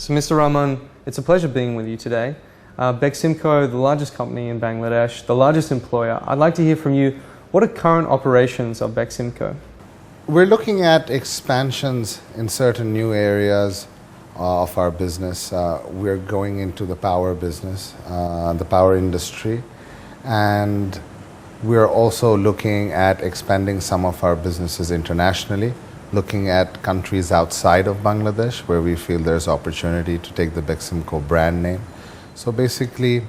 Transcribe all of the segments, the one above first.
So Mr. Rahman, it's a pleasure being with you today. BEXIMCO, the largest company in Bangladesh, the largest employer. I'd like to hear from you, what are current operations of BEXIMCO? We're looking at expansions in certain new areas of our business. We're going into the power business, the power industry, and we're also looking at expanding some of our businesses internationally, looking at countries outside of Bangladesh where we feel there's opportunity to take the BEXIMCO brand name. So basically,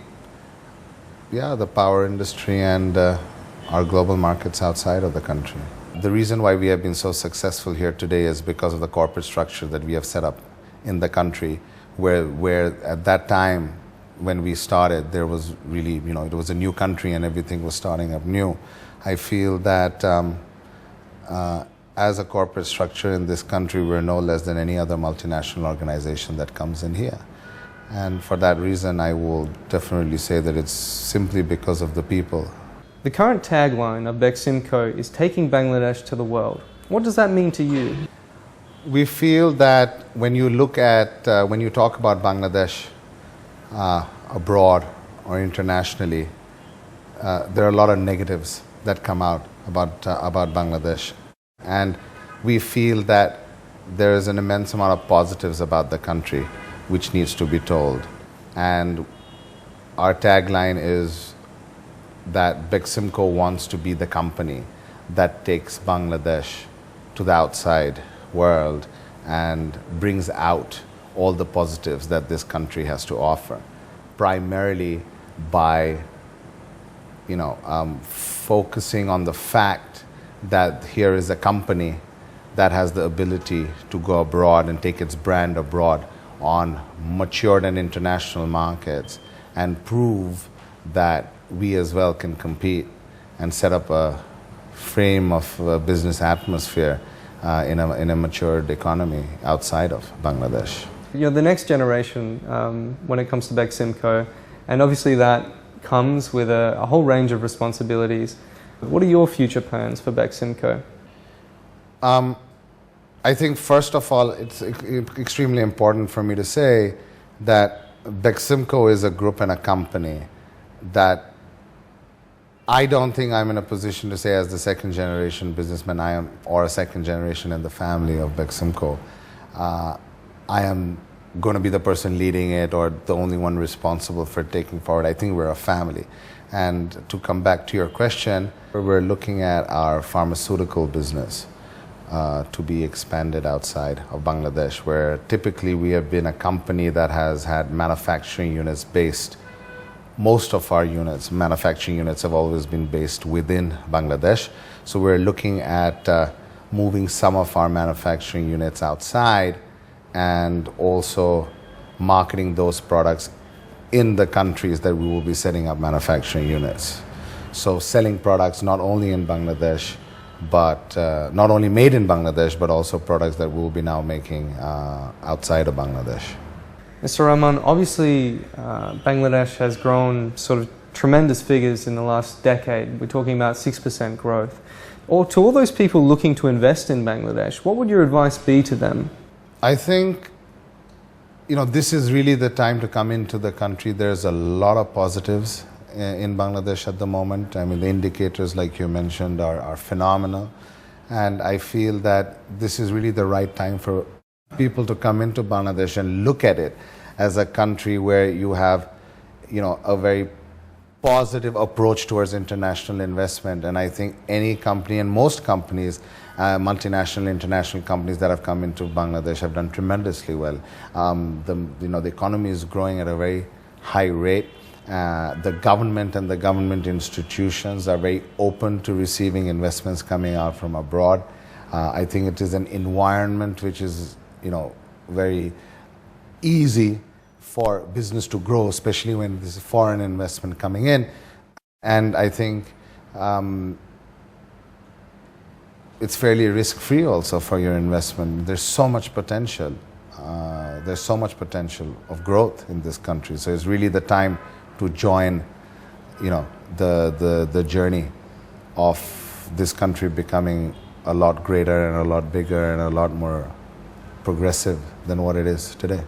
the power industry and our global markets outside of the country. The reason why we have been so successful here today is because of the corporate structure that we have set up in the country, where at that time when we started, there was really, it was a new country and everything was starting up new. I feel that as a corporate structure in this country, we're no less than any other multinational organization that comes in here. And for that reason, I will definitely say that it's simply because of the people. The current tagline of BEXIMCO is taking Bangladesh to the world. What does that mean to you? We feel that when you look at, when you talk about Bangladesh abroad or internationally, there are a lot of negatives that come out about Bangladesh. And we feel that there is an immense amount of positives about the country which needs to be told. And our tagline is that BEXIMCO wants to be the company that takes Bangladesh to the outside world and brings out all the positives that this country has to offer, primarily by focusing on the fact that here is a company that has the ability to go abroad and take its brand abroad on matured and international markets and prove that we as well can compete and set up a frame of a business atmosphere in a matured economy outside of Bangladesh. The next generation when it comes to BEXIMCO, and obviously that comes with a whole range of responsibilities. What are your future plans for BEXIMCO? I think first of all, it's extremely important for me to say that BEXIMCO is a group and a company that I don't think I'm in a position to say as the second generation businessman I am, or a second generation in the family of BEXIMCO. I am going to be the person leading it or the only one responsible for taking forward. I think we're a family. And to come back to your question, we're looking at our pharmaceutical business to be expanded outside of Bangladesh, where typically we have been a company that has had manufacturing units based. Most of our units, manufacturing units, have always been based within Bangladesh. So we're looking at moving some of our manufacturing units outside and also marketing those products in the countries that we will be setting up manufacturing units. So selling products not only in Bangladesh, but not only made in Bangladesh, but also products that we'll be now making outside of Bangladesh. Mr. Rahman, obviously Bangladesh has grown sort of tremendous figures in the last decade. We're talking about 6% growth. Or to all those people looking to invest in Bangladesh, what would your advice be to them? I think, this is really the time to come into the country. There's a lot of positives in Bangladesh at the moment. I mean, the indicators, like you mentioned, are phenomenal. And I feel that this is really the right time for people to come into Bangladesh and look at it as a country where you have, a very positive approach towards international investment. And I think any company and most companies, multinational, international companies that have come into Bangladesh have done tremendously well. The economy is growing at a very high rate. The government and the government institutions are very open to receiving investments coming out from abroad. I think it is an environment which is, very easy for business to grow, especially when there's foreign investment coming in. And I think it's fairly risk-free also for your investment. There's so much potential. There's so much potential of growth in this country. So it's really the time to join, the journey of this country becoming a lot greater and a lot bigger and a lot more progressive than what it is today.